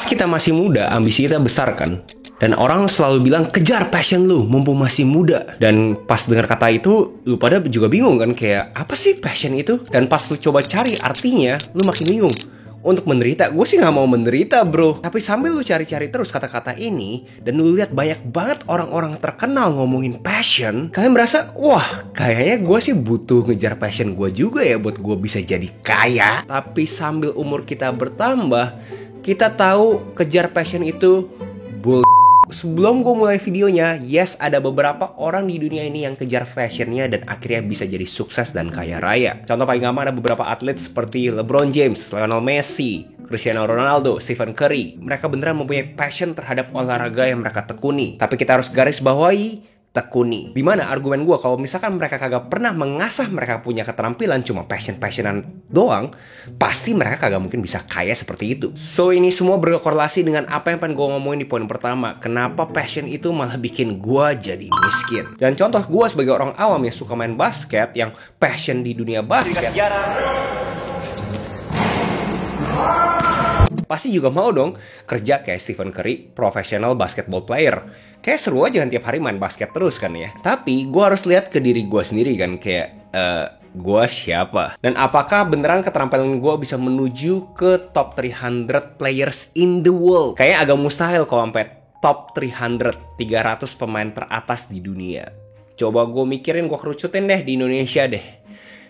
Pas kita masih muda, ambisi kita besar kan? Dan orang selalu bilang, kejar passion lu, mumpung masih muda. Dan pas dengar kata itu, lu pada juga bingung kan? Kayak, apa sih passion itu? Dan pas lu coba cari artinya, lu makin bingung. Untuk menderita, gue sih gak mau menderita bro. Tapi sambil lu cari-cari terus kata-kata ini, dan lu lihat banyak banget orang-orang terkenal ngomongin passion, kalian merasa, wah kayaknya gue sih butuh ngejar passion gue juga ya buat gue bisa jadi kaya. Tapi sambil umur kita bertambah, kita tahu kejar passion itu bull. Sebelum gue mulai videonya, yes, ada beberapa orang di dunia ini yang kejar fashionnya dan akhirnya bisa jadi sukses dan kaya raya. Contoh paling gampang ada beberapa atlet seperti LeBron James, Lionel Messi, Cristiano Ronaldo, Stephen Curry. Mereka beneran mempunyai passion terhadap olahraga yang mereka tekuni. Tapi kita harus garis bawahi, tekuni. Dimana argumen gue kalau misalkan mereka kagak pernah mengasah mereka punya keterampilan cuma passionan doang, pasti mereka kagak mungkin bisa kaya seperti itu. So ini semua berkorelasi dengan apa yang pengen gue ngomongin di poin pertama. Kenapa passion itu malah bikin gue jadi miskin. Dan contoh gue sebagai orang awam yang suka main basket, yang passion di dunia basket, pasti juga mau dong kerja kayak Stephen Curry, professional basketball player. Kayak seru aja kan tiap hari main basket terus kan ya. Tapi gue harus lihat ke diri gue sendiri kan. Kayak gue siapa? Dan apakah beneran keterampilan gue bisa menuju ke top 300 players in the world? Kayaknya agak mustahil kalau sampai top 300 pemain teratas di dunia. Coba gue mikirin, gue kerucutin deh di Indonesia deh.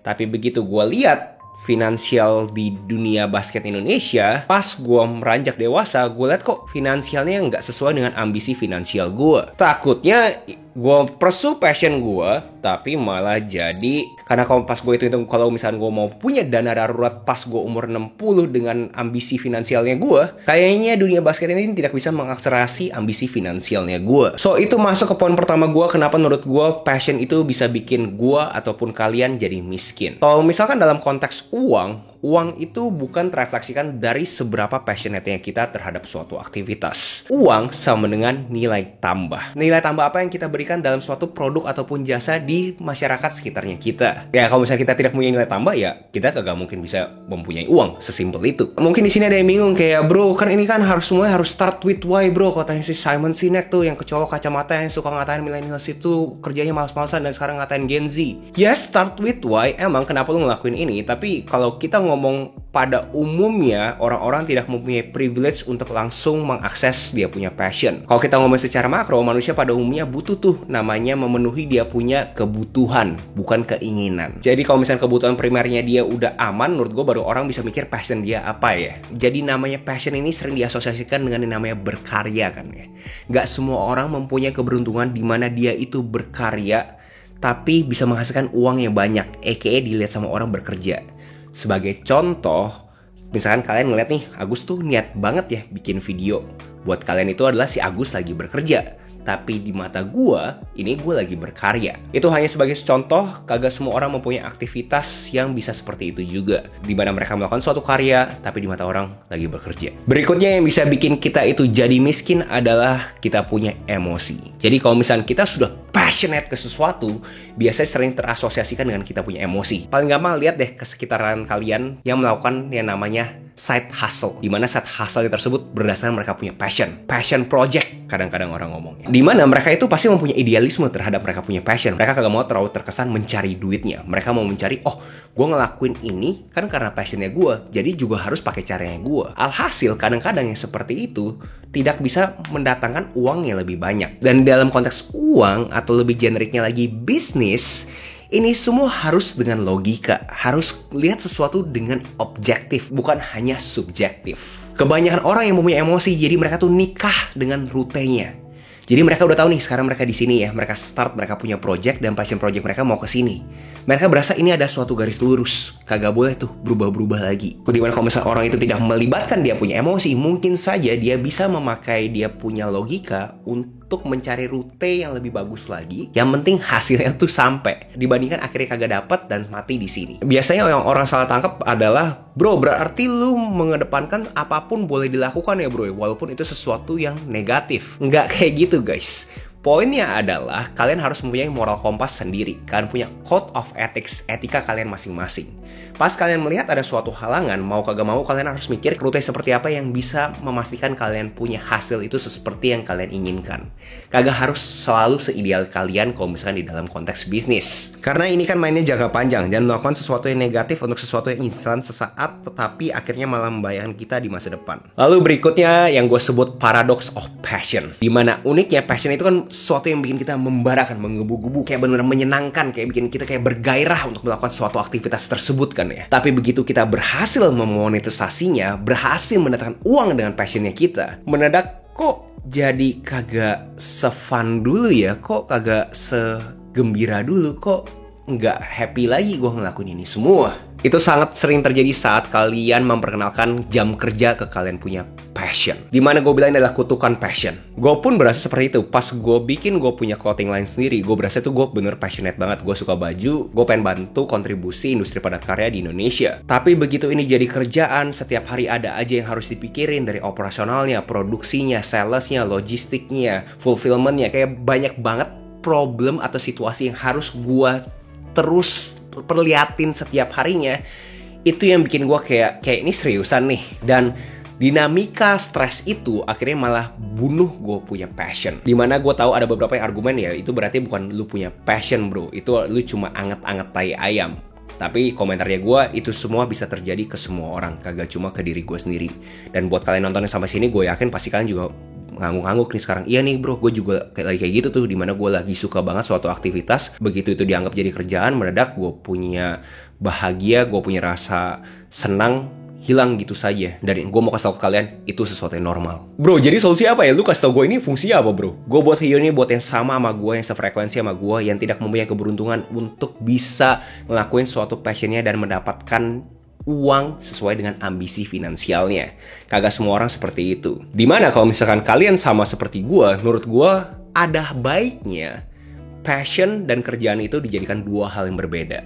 Tapi begitu gue lihat finansial di dunia basket Indonesia, pas gue meranjak dewasa, gue lihat kok finansialnya nggak sesuai dengan ambisi finansial gue. Takutnya gue pursue passion gue, tapi malah jadi, karena kalau pas gue hitung kalau misalnya gue mau punya dana darurat pas gue umur 60 dengan ambisi finansialnya gue, kayaknya dunia basket ini tidak bisa mengakselerasi ambisi finansialnya gue. So itu masuk ke poin pertama gue, kenapa menurut gue passion itu bisa bikin gue ataupun kalian jadi miskin. Kalau misalkan dalam konteks uang itu bukan terefleksikan dari seberapa passionate-nya kita terhadap suatu aktivitas. Uang sama dengan nilai tambah. Nilai tambah apa yang kita berikan dalam suatu produk ataupun jasa di masyarakat sekitarnya kita. Ya kalau misalnya kita tidak punya nilai tambah, ya kita kagak mungkin bisa mempunyai uang, sesimpel itu. Mungkin di sini ada yang bingung kayak, bro kan ini kan semuanya harus start with why bro. Katanya si Simon Sinek tuh yang cowok kacamata yang suka ngatain millennials itu kerjanya malas-malasan dan sekarang ngatain Gen Z. Yes, start with why. Emang kenapa lu ngelakuin ini? Tapi kalau kita ngomong pada umumnya, orang-orang tidak mempunyai privilege untuk langsung mengakses dia punya passion. Kalau kita ngomong secara makro, manusia pada umumnya butuh tuh namanya memenuhi dia punya kebutuhan, bukan keinginan. Jadi kalau misalnya kebutuhan primernya dia udah aman, menurut gue baru orang bisa mikir passion dia apa ya. Jadi namanya passion ini sering diasosiasikan dengan yang namanya berkarya kan ya. Gak semua orang mempunyai keberuntungan di mana dia itu berkarya tapi bisa menghasilkan uang yang banyak, aka dilihat sama orang bekerja. Sebagai contoh, misalkan kalian ngeliat nih, Agus tuh niat banget ya bikin video. Buat kalian itu adalah si Agus lagi bekerja. Tapi di mata gue, ini gue lagi berkarya. Itu hanya sebagai contoh, kagak semua orang mempunyai aktivitas yang bisa seperti itu juga. Di mana mereka melakukan suatu karya, tapi di mata orang lagi bekerja. Berikutnya yang bisa bikin kita itu jadi miskin adalah kita punya emosi. Jadi kalau misalnya kita sudah passionate ke sesuatu, biasanya sering terasosiasikan dengan kita punya emosi. Paling gampang lihat deh ke sekitaran kalian yang melakukan yang namanya side hustle. Dimana side hustle tersebut berdasarkan mereka punya passion project kadang-kadang orang ngomongnya. Dimana mereka itu pasti mempunyai idealisme terhadap mereka punya passion. Mereka kagak mau terlalu terkesan mencari duitnya. Mereka mau mencari, oh gue ngelakuin ini kan karena passionnya gue, jadi juga harus pakai caranya gue. Alhasil kadang-kadang yang seperti itu tidak bisa mendatangkan uang yang lebih banyak. Dan dalam konteks uang atau lebih generiknya lagi bisnis, ini semua harus dengan logika, harus lihat sesuatu dengan objektif, bukan hanya subjektif. Kebanyakan orang yang mempunyai emosi, jadi mereka tuh nikah dengan rutenya. Jadi mereka udah tahu nih, sekarang mereka di sini ya, mereka start, mereka punya project dan passion project mereka mau ke sini. Mereka berasa ini ada suatu garis lurus, kagak boleh tuh berubah-berubah lagi. Dimana kalau misalnya orang itu tidak melibatkan dia punya emosi, mungkin saja dia bisa memakai dia punya logika untuk mencari rute yang lebih bagus lagi. Yang penting hasilnya tuh sampai, dibandingkan akhirnya kagak dapat dan mati di sini. Biasanya yang orang salah tangkap adalah, bro berarti lu mengedepankan apapun boleh dilakukan ya bro, walaupun itu sesuatu yang negatif. Nggak kayak gitu guys. Poinnya adalah kalian harus mempunyai moral kompas sendiri. Kalian punya code of ethics, etika kalian masing-masing. Pas kalian melihat ada suatu halangan, mau kagak mau kalian harus mikir rute seperti apa yang bisa memastikan kalian punya hasil itu seperti yang kalian inginkan. Kagak harus selalu seideal kalian kalau misalkan di dalam konteks bisnis. Karena ini kan mainnya jangka panjang dan melakukan sesuatu yang negatif untuk sesuatu yang instan sesaat, tetapi akhirnya malah membahayakan kita di masa depan. Lalu berikutnya yang gue sebut paradox of passion. Dimana uniknya passion itu kan sesuatu yang bikin kita membarakan, menggebu-gebu, kayak benar-benar menyenangkan, kayak bikin kita kayak bergairah untuk melakukan suatu aktivitas tersebut kan ya. Tapi begitu kita berhasil memonetisasinya, berhasil mendatangkan uang dengan passionnya kita, mendadak kok jadi kagak se-fun dulu ya, kok kagak segembira dulu, kok nggak happy lagi gue ngelakuin ini semua. Itu sangat sering terjadi saat kalian memperkenalkan jam kerja ke kalian punya passion. Dimana gue bilang adalah kutukan passion. Gue pun berasa seperti itu. Pas gue bikin gue punya clothing line sendiri, gue berasa tuh gue bener passionate banget. Gue suka baju, gue pengen bantu kontribusi industri padat karya di Indonesia. Tapi begitu ini jadi kerjaan, setiap hari ada aja yang harus dipikirin, dari operasionalnya, produksinya, salesnya, logistiknya, fulfillmentnya. Kayak banyak banget problem atau situasi yang harus gue terus perlihatin setiap harinya. Itu yang bikin gue kayak ini seriusan nih. Dan dinamika stres itu akhirnya malah bunuh gue punya passion. Dimana gue tahu ada beberapa yang argumen ya, itu berarti bukan lu punya passion bro, itu lu cuma anget-anget tai ayam. Tapi komentarnya gue, itu semua bisa terjadi ke semua orang, kagak cuma ke diri gue sendiri. Dan buat kalian nontonnya sampai sini, gue yakin pasti kalian juga ngangguk-ngangguk nih sekarang. Iya nih bro, gue juga kayak gitu tuh, dimana gue lagi suka banget suatu aktivitas, begitu itu dianggap jadi kerjaan, mendadak gue punya bahagia, gue punya rasa senang hilang gitu saja. Dan gue mau kasih tau ke kalian, itu sesuatu yang normal. Bro, jadi solusi apa ya? Lu kasih tau gue ini fungsinya apa bro? Gue buat video ini buat yang sama gue, yang sefrekuensi sama gue, yang tidak mempunyai keberuntungan untuk bisa ngelakuin suatu passionnya dan mendapatkan uang sesuai dengan ambisi finansialnya. Kagak semua orang seperti itu. Dimana kalau misalkan kalian sama seperti gue, menurut gue ada baiknya passion dan kerjaan itu dijadikan dua hal yang berbeda.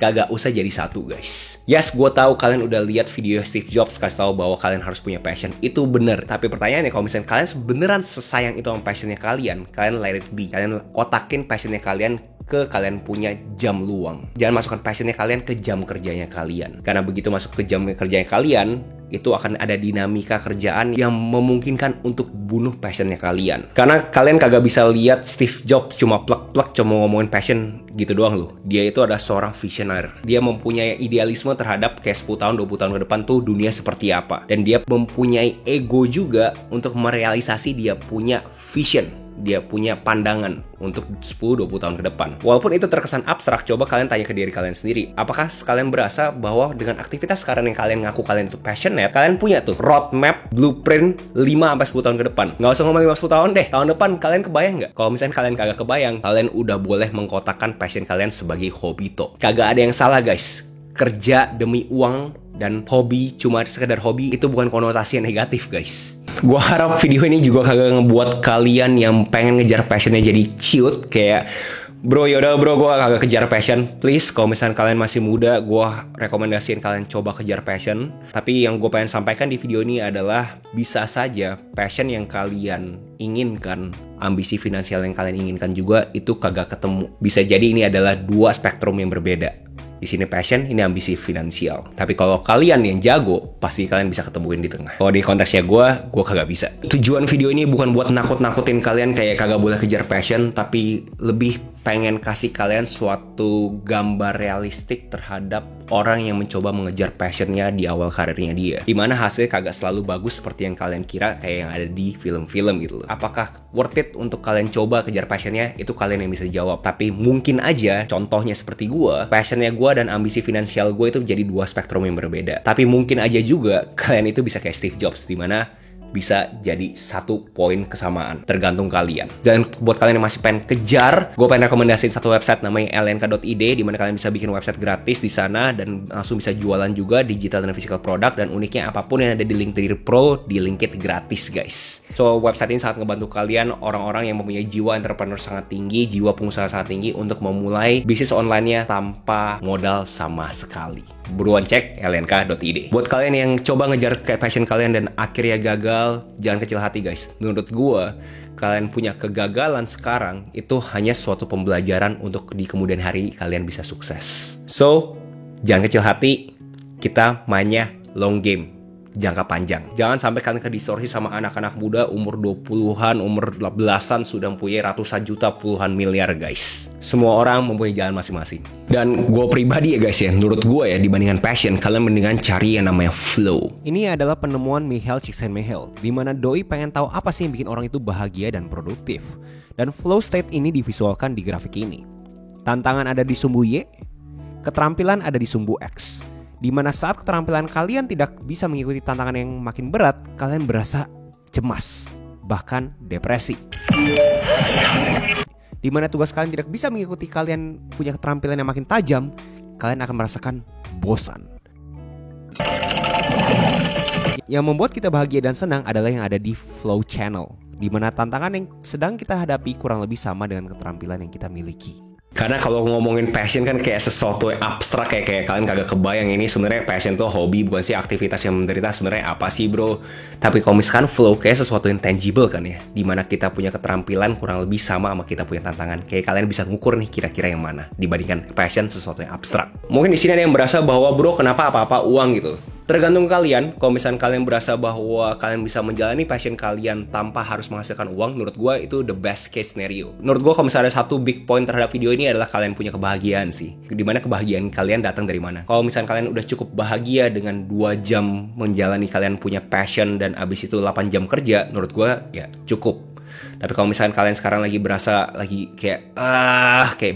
Kagak usah jadi satu guys. Yes, gue tahu kalian udah lihat video Steve Jobs kasih tahu bahwa kalian harus punya passion. Itu bener. Tapi pertanyaannya, kalau misalnya kalian beneran sesayang itu sama passionnya kalian let it be. Kalian otakin passionnya kalian ke kalian punya jam luang. Jangan masukkan passionnya kalian ke jam kerjanya kalian. Karena begitu masuk ke jam kerjanya kalian, itu akan ada dinamika kerjaan yang memungkinkan untuk bunuh passionnya kalian. Karena kalian kagak bisa lihat Steve Jobs cuma plek-plek cuma ngomongin passion gitu doang loh. Dia itu adalah seorang visioner. Dia mempunyai idealisme terhadap kayak 10 tahun, 20 tahun ke depan tuh dunia seperti apa. Dan dia mempunyai ego juga untuk merealisasi dia punya vision. Dia punya pandangan untuk 10-20 tahun ke depan. Walaupun itu terkesan abstrak, coba kalian tanya ke diri kalian sendiri. Apakah kalian berasa bahwa dengan aktivitas sekarang yang kalian ngaku kalian itu passionate, kalian punya tuh roadmap, blueprint 5-10 tahun ke depan? Nggak usah ngomong 5-10 tahun deh. Tahun depan kalian kebayang nggak? Kalau misalnya kalian kagak kebayang, kalian udah boleh mengkotakkan passion kalian sebagai hobi toh. Kagak ada yang salah guys. Kerja demi uang dan hobi cuma sekedar hobi itu bukan konotasi yang negatif guys. Gue harap video ini juga kagak ngebuat kalian yang pengen ngejar passionnya jadi ciut kayak bro yaudah bro gue kagak kejar passion. Please kalau misalnya kalian masih muda, gue rekomendasiin kalian coba kejar passion. Tapi yang gue pengen sampaikan di video ini adalah bisa saja passion yang kalian inginkan, ambisi finansial yang kalian inginkan juga itu kagak ketemu. Bisa jadi ini adalah dua spektrum yang berbeda. Di sini passion, ini ambisi finansial. Tapi kalau kalian yang jago, pasti kalian bisa ketemuin di tengah. Kalau di konteksnya gue kagak bisa. Tujuan video ini bukan buat nakut-nakutin kalian kayak kagak boleh kejar passion, tapi lebih pengen kasih kalian suatu gambar realistik terhadap orang yang mencoba mengejar passionnya di awal karirnya dia. Dimana hasilnya kagak selalu bagus seperti yang kalian kira kayak yang ada di film-film gitu loh. Apakah worth it untuk kalian coba kejar passionnya? Itu kalian yang bisa jawab. Tapi mungkin aja, contohnya seperti gue, passionnya gue dan ambisi finansial gue itu jadi dua spektrum yang berbeda. Tapi mungkin aja juga kalian itu bisa kayak Steve Jobs, dimana bisa jadi satu poin kesamaan, tergantung kalian. Dan buat kalian yang masih pengen kejar, gue pengen rekomendasiin satu website namanya lnk.id, di mana kalian bisa bikin website gratis di sana dan langsung bisa jualan juga digital dan physical product. Dan uniknya apapun yang ada di LinkedIn Pro, di LinkedIn gratis guys. So website ini sangat ngebantu kalian, orang-orang yang mempunyai jiwa entrepreneur sangat tinggi, jiwa pengusaha sangat tinggi untuk memulai bisnis online-nya tanpa modal sama sekali. Buruan cek lnk.id. Buat kalian yang coba ngejar passion kalian dan akhirnya gagal, jangan kecil hati guys. Menurut gue, kalian punya kegagalan sekarang itu hanya suatu pembelajaran untuk di kemudian hari kalian bisa sukses. So, Jangan kecil hati, kita mainnya long game, jangka panjang. Jangan sampai kalian kedistorsi sama anak-anak muda umur 20-an, umur belasan sudah mempunyai ratusan juta, puluhan miliar guys. Semua orang mempunyai jalan masing-masing. Dan gue pribadi ya guys ya, menurut gue ya, dibandingkan passion, kalian mendingan cari yang namanya flow. Ini adalah penemuan Mihaly Csikszentmihalyi, di mana doi pengen tahu apa sih yang bikin orang itu bahagia dan produktif. Dan flow state ini divisualkan di grafik ini. Tantangan ada di sumbu Y, keterampilan ada di sumbu X. Di mana saat keterampilan kalian tidak bisa mengikuti tantangan yang makin berat, kalian berasa cemas, bahkan depresi. Di mana tugas kalian tidak bisa mengikuti kalian punya keterampilan yang makin tajam, kalian akan merasakan bosan. Yang membuat kita bahagia dan senang adalah yang ada di flow channel, di mana tantangan yang sedang kita hadapi kurang lebih sama dengan keterampilan yang kita miliki. Karena kalau ngomongin passion kan kayak sesuatu yang abstrak, kayak kalian kagak kebayang ini sebenarnya passion tuh hobi, bukan sih aktivitas yang menderita. Sebenarnya apa sih bro? Tapi kalau misalkan flow kayak sesuatu yang tangible kan ya, dimana kita punya keterampilan kurang lebih sama kita punya tantangan. Kayak kalian bisa ngukur nih kira-kira yang mana dibandingkan passion sesuatu yang abstrak. Mungkin di sini ada yang berasa bahwa bro kenapa apa-apa uang gitu. Tergantung kalian. Kalau misalnya kalian berasa bahwa kalian bisa menjalani passion kalian tanpa harus menghasilkan uang, menurut gue itu the best case scenario. Menurut gue kalau misalnya ada satu big point terhadap video ini adalah kalian punya kebahagiaan sih. Dimana kebahagiaan kalian datang dari mana? Kalau misalnya kalian udah cukup bahagia dengan 2 jam menjalani kalian punya passion dan abis itu 8 jam kerja, menurut gue ya cukup. Tapi kalau misalkan kalian sekarang lagi berasa lagi kayak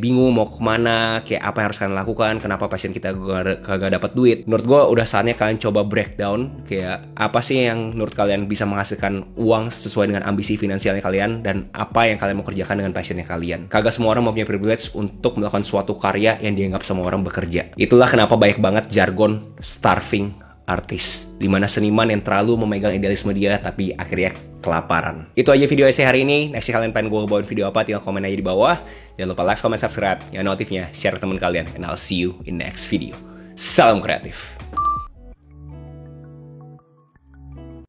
bingung mau kemana, kayak apa yang harus kalian lakukan, kenapa passion kita kagak dapat duit, menurut gue udah saatnya kalian coba breakdown kayak apa sih yang menurut kalian bisa menghasilkan uang sesuai dengan ambisi finansialnya kalian, dan apa yang kalian mau kerjakan dengan passionnya kalian. Kagak semua orang mempunyai privilege untuk melakukan suatu karya yang dianggap semua orang bekerja. Itulah kenapa banyak banget jargon starving artis, dimana seniman yang terlalu memegang idealisme dia tapi akhirnya kelaparan. Itu aja video essay hari ini. Next kalian pengen gue bawain video apa, tinggal komen aja di bawah. Jangan lupa like, comment, subscribe, nyalain notifnya, share ke teman kalian, and I'll see you in next video. Salam kreatif.